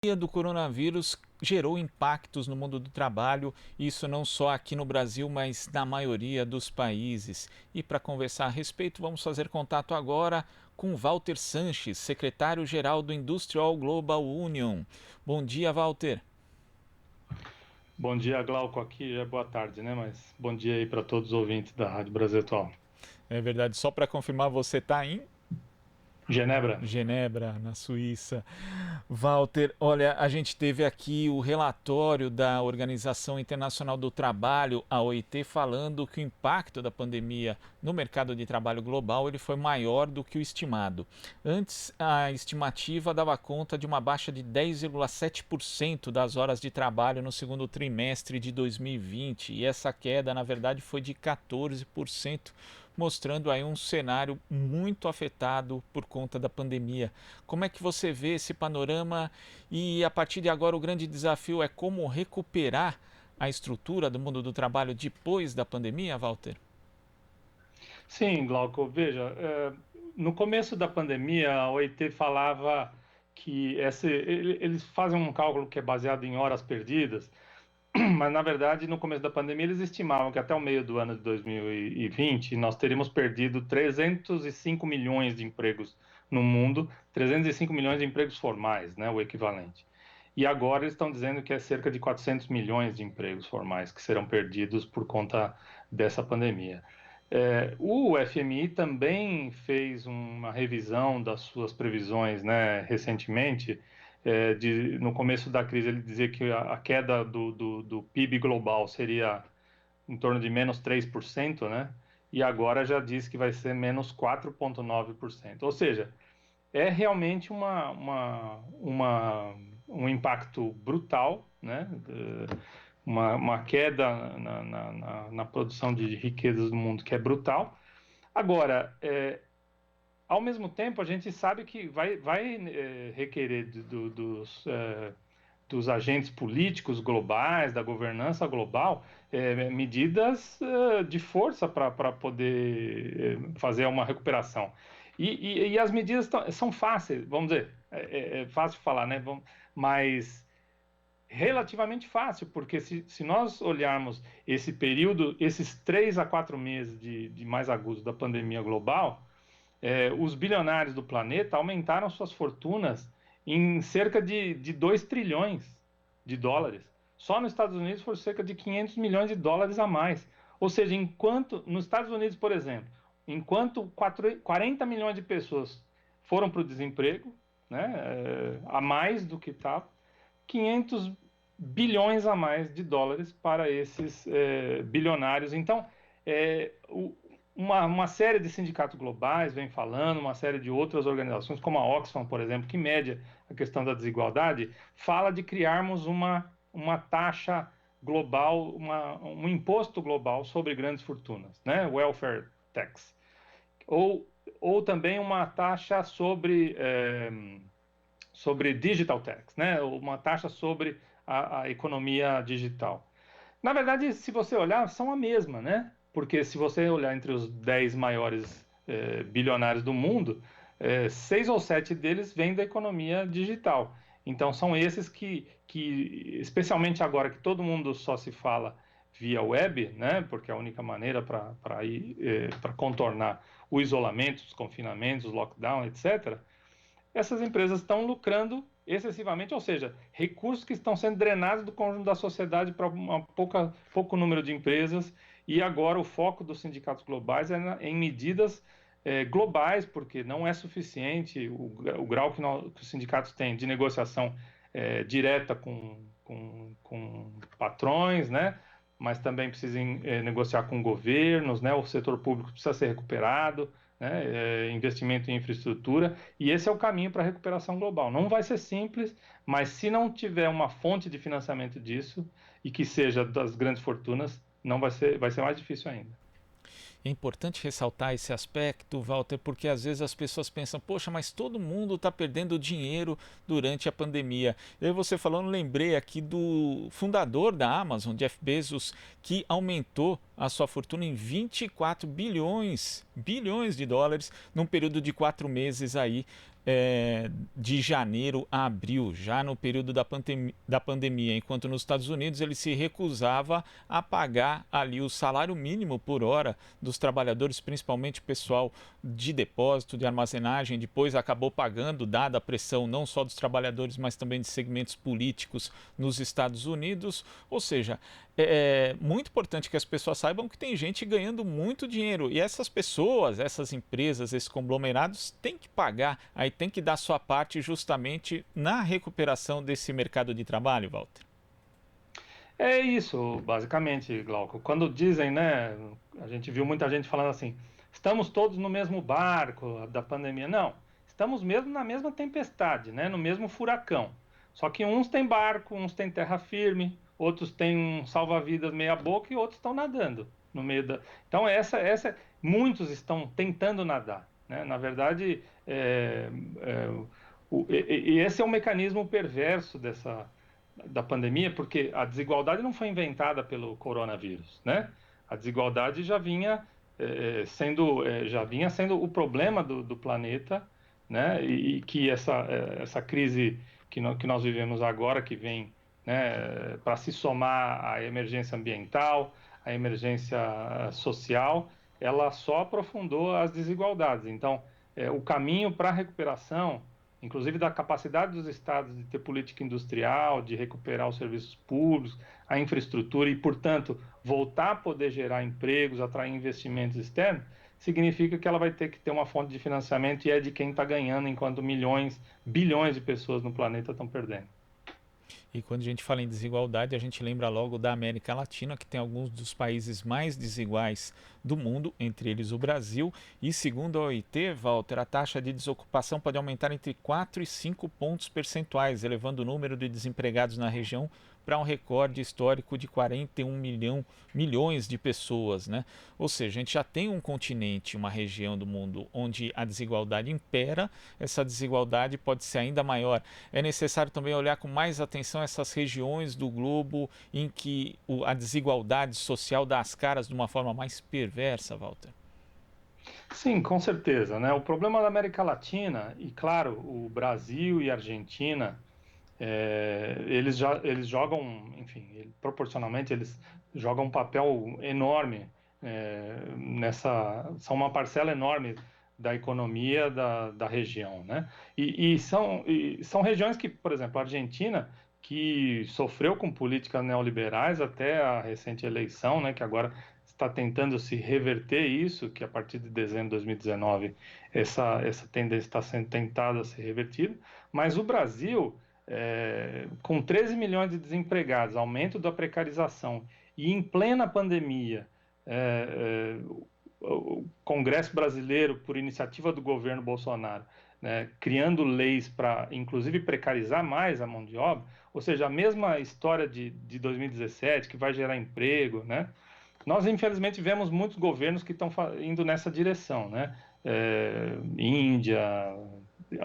pandemia do coronavírus gerou impactos no mundo do trabalho, isso não só aqui no Brasil, mas na maioria dos países. E para conversar a respeito, vamos fazer contato agora com Walter Sanches, secretário-geral do Industrial Global Union. Bom dia, Walter. Bom dia, Glauco. Aqui já é boa tarde, né? Mas bom dia aí para todos os ouvintes da Rádio Brasil Atual. É verdade, só para confirmar, você está em Genebra. Genebra, na Suíça. Walter, olha, a gente teve aqui o relatório da Organização Internacional do Trabalho, a OIT, falando que o impacto da pandemia no mercado de trabalho global ele foi maior do que o estimado. Antes, a estimativa dava conta de uma baixa de 10,7% das horas de trabalho no segundo trimestre de 2020, e essa queda, na verdade, foi de 14%, mostrando aí um cenário muito afetado por conta da pandemia. Como é que você vê esse panorama e a partir de agora o grande desafio é como recuperar a estrutura do mundo do trabalho depois da pandemia, Walter? Sim, Glauco, veja, no começo da pandemia, a OIT falava que eles fazem um cálculo que é baseado em horas perdidas, mas na verdade, no começo da pandemia, eles estimavam que até o meio do ano de 2020 nós teríamos perdido 305 milhões de empregos no mundo, 305 milhões de empregos formais, né, o equivalente. E agora eles estão dizendo que é cerca de 400 milhões de empregos formais que serão perdidos por conta dessa pandemia. O FMI também fez uma revisão das suas previsões, né, recentemente. No começo da crise ele dizia que a queda do PIB global seria em torno de menos 3%, né? E agora já diz que vai ser menos 4,9%. Ou seja, é realmente um impacto brutal, né? Uma queda na produção de riquezas no mundo que é brutal. Agora, ao mesmo tempo, a gente sabe que vai requerer dos agentes políticos globais, da governança global, medidas de força para poder fazer uma recuperação. E as medidas são fáceis, vamos dizer, é fácil falar, né? Mas relativamente fácil, porque se nós olharmos esse período, esses 3 a 4 meses de mais agudos da pandemia global, os bilionários do planeta aumentaram suas fortunas em cerca de 2 trilhões de dólares. Só nos Estados Unidos foram cerca de 500 milhões de dólares a mais. Ou seja, enquanto nos Estados Unidos, por exemplo, enquanto 40 milhões de pessoas foram para o desemprego, né, a mais do que estava, 500 bilhões a mais de dólares para esses bilionários. Então, uma série de sindicatos globais vem falando, uma série de outras organizações, como a Oxfam, por exemplo, que mede a questão da desigualdade, fala de criarmos uma taxa global, um imposto global sobre grandes fortunas, né? Welfare tax. Ou também uma taxa sobre digital tax, né? Uma taxa sobre a economia digital. Na verdade, se você olhar, são a mesma, né? Porque se você olhar entre os 10 maiores bilionários do mundo, 6 ou 7 deles vêm da economia digital. Então, são esses que, especialmente agora que todo mundo só se fala via web, né? Porque é a única maneira para contornar o isolamento, os confinamentos, os lockdown, etc. Essas empresas estão lucrando excessivamente, ou seja, recursos que estão sendo drenados do conjunto da sociedade para pouco número de empresas, e agora o foco dos sindicatos globais é em medidas globais, porque não é suficiente o grau que os sindicatos têm de negociação direta com patrões, né? Mas também precisam negociar com governos, né? O setor público precisa ser recuperado, né? Investimento em infraestrutura, e esse é o caminho para a recuperação global. Não vai ser simples, mas se não tiver uma fonte de financiamento disso, e que seja das grandes fortunas, não vai ser mais difícil ainda. É importante ressaltar esse aspecto, Walter, porque às vezes as pessoas pensam, poxa, mas todo mundo está perdendo dinheiro durante a pandemia. E você falando, lembrei aqui do fundador da Amazon, Jeff Bezos, que aumentou a sua fortuna em 24 bilhões de dólares num período de 4 meses aí de janeiro a abril, já no período da pandemia, enquanto nos Estados Unidos ele se recusava a pagar ali o salário mínimo por hora dos trabalhadores, principalmente pessoal de depósito, de armazenagem, depois acabou pagando, dada a pressão não só dos trabalhadores, mas também de segmentos políticos nos Estados Unidos. Ou seja, é muito importante que as pessoas saibam que tem gente ganhando muito dinheiro e essas pessoas, essas empresas, esses conglomerados têm que pagar, aí tem que dar sua parte justamente na recuperação desse mercado de trabalho, Walter. É isso, basicamente, Glauco. Quando dizem, né, a gente viu muita gente falando assim, estamos todos no mesmo barco da pandemia. Não, estamos mesmo na mesma tempestade, né, no mesmo furacão. Só que uns têm barco, uns têm terra firme, outros têm um salva-vidas meia boca e outros estão nadando no meio da. Então muitos estão tentando nadar, né? Na verdade, e esse é um mecanismo perverso da pandemia, porque a desigualdade não foi inventada pelo coronavírus, né? A desigualdade já vinha sendo o problema do planeta, né? E que essa crise que nós vivemos agora, que vem, né, para se somar à emergência ambiental, à emergência social, ela só aprofundou as desigualdades. Então, o caminho para a recuperação, inclusive da capacidade dos estados de ter política industrial, de recuperar os serviços públicos, a infraestrutura e, portanto, voltar a poder gerar empregos, atrair investimentos externos, significa que ela vai ter que ter uma fonte de financiamento e é de quem está ganhando, enquanto milhões, bilhões de pessoas no planeta estão perdendo. E quando a gente fala em desigualdade, a gente lembra logo da América Latina, que tem alguns dos países mais desiguais do mundo, entre eles o Brasil. E segundo a OIT, Walter, a taxa de desocupação pode aumentar entre 4 e 5 pontos percentuais, elevando o número de desempregados na região para um recorde histórico de 41 milhões de pessoas, né? Ou seja, a gente já tem um continente, uma região do mundo onde a desigualdade impera, essa desigualdade pode ser ainda maior. É necessário também olhar com mais atenção essas regiões do globo em que a desigualdade social dá as caras de uma forma mais perversa, Walter. Sim, com certeza, né? O problema da América Latina, e claro, o Brasil e a Argentina, eles jogam, enfim, proporcionalmente eles jogam um papel enorme são uma parcela enorme da economia da região, né? E são regiões que, por exemplo, a Argentina, que sofreu com políticas neoliberais até a recente eleição, né? Que agora está tentando se reverter isso, que a partir de dezembro de 2019 essa tendência está sendo tentada a ser revertida, mas o Brasil com 13 milhões de desempregados, aumento da precarização e em plena pandemia, o Congresso brasileiro, por iniciativa do governo Bolsonaro, né, criando leis para, inclusive, precarizar mais a mão de obra, ou seja, a mesma história de 2017, que vai gerar emprego, né? Nós, infelizmente, vemos muitos governos que estão indo nessa direção, né? Índia,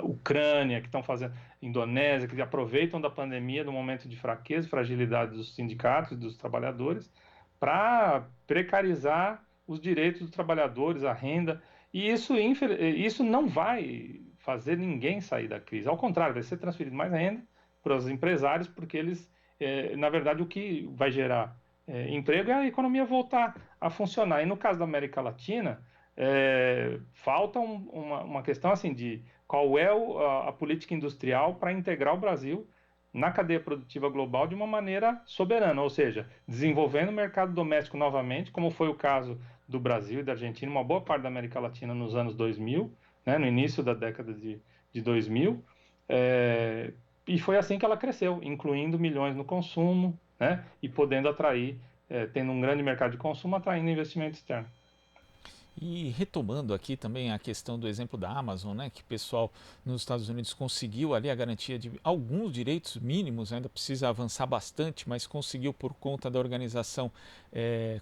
Ucrânia, que estão fazendo, Indonésia, que aproveitam da pandemia, do momento de fraqueza e fragilidade dos sindicatos e dos trabalhadores, para precarizar os direitos dos trabalhadores, a renda, e isso não vai fazer ninguém sair da crise. Ao contrário, vai ser transferido mais renda para os empresários, porque eles, na verdade, o que vai gerar emprego é a economia voltar a funcionar. E no caso da América Latina, falta uma questão assim de qual é a política industrial para integrar o Brasil na cadeia produtiva global de uma maneira soberana, ou seja, desenvolvendo o mercado doméstico novamente, como foi o caso do Brasil e da Argentina, uma boa parte da América Latina nos anos 2000, né, no início da década de 2000, e foi assim que ela cresceu, incluindo milhões no consumo, né, e podendo atrair, tendo um grande mercado de consumo, atraindo investimento externo. E retomando aqui também a questão do exemplo da Amazon, né, que o pessoal nos Estados Unidos conseguiu ali a garantia de alguns direitos mínimos, ainda precisa avançar bastante, mas conseguiu por conta da organização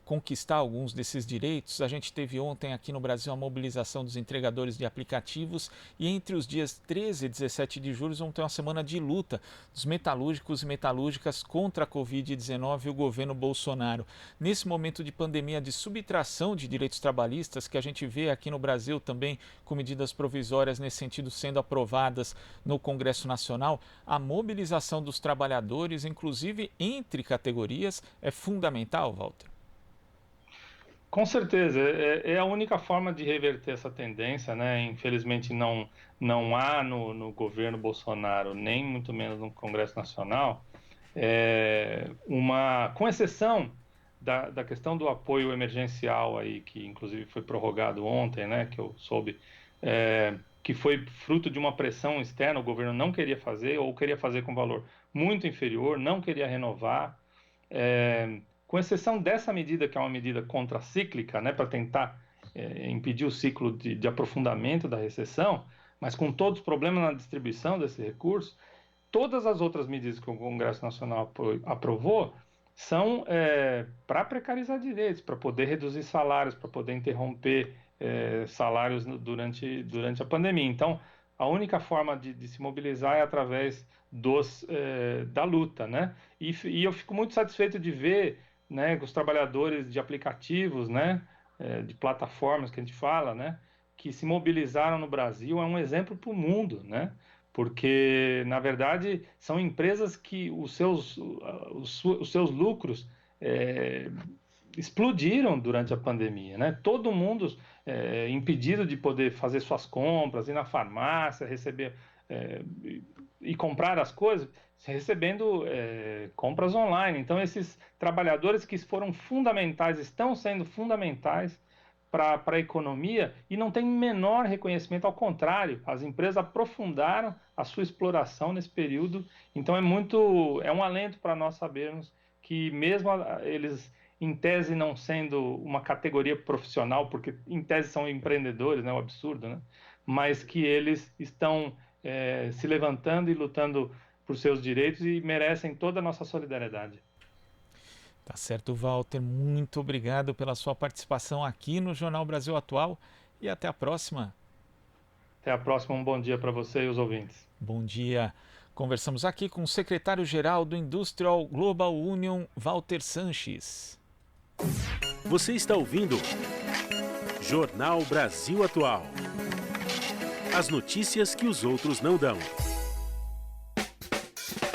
conquistar alguns desses direitos. A gente teve ontem aqui no Brasil a mobilização dos entregadores de aplicativos e entre os dias 13 e 17 de julho vamos ter uma semana de luta dos metalúrgicos e metalúrgicas contra a Covid-19 e o governo Bolsonaro. Nesse momento de pandemia de subtração de direitos trabalhistas, outras que a gente vê aqui no Brasil também com medidas provisórias nesse sentido sendo aprovadas no Congresso Nacional, a mobilização dos trabalhadores, inclusive entre categorias, é fundamental, Walter? Com certeza, é a única forma de reverter essa tendência, né? Infelizmente não há no governo Bolsonaro, nem muito menos no Congresso Nacional, com exceção da questão do apoio emergencial aí, que inclusive foi prorrogado ontem, né? Que eu soube, que foi fruto de uma pressão externa, o governo não queria fazer, ou queria fazer com valor muito inferior, não queria renovar. Com exceção dessa medida, que é uma medida contracíclica, né, para tentar impedir o ciclo de aprofundamento da recessão, mas com todos os problemas na distribuição desse recurso, todas as outras medidas que o Congresso Nacional aprovou são para precarizar direitos, para poder reduzir salários, para poder interromper salários durante a pandemia. Então, a única forma de se mobilizar é através da luta, né? E eu fico muito satisfeito de ver, né, os trabalhadores de aplicativos, né, de plataformas que a gente fala, né, que se mobilizaram no Brasil, é um exemplo para o mundo, né, porque, na verdade, são empresas que os seus lucros explodiram durante a pandemia, né, todo mundo impedido de poder fazer suas compras, ir na farmácia, receber e comprar as coisas, recebendo compras online. Então, esses trabalhadores que foram fundamentais, estão sendo fundamentais para a economia e não tem menor reconhecimento, ao contrário, as empresas aprofundaram a sua exploração nesse período. Então, é um alento para nós sabermos que mesmo eles, em tese, não sendo uma categoria profissional, porque em tese são empreendedores, né, o absurdo, né, mas que eles estão se levantando e lutando por seus direitos e merecem toda a nossa solidariedade. Tá certo, Walter. Muito obrigado pela sua participação aqui no Jornal Brasil Atual e até a próxima. Até a próxima, um bom dia para você e os ouvintes. Bom dia. Conversamos aqui com o secretário-geral do Industrial Global Union, Walter Sanches. Você está ouvindo Jornal Brasil Atual. As notícias que os outros não dão.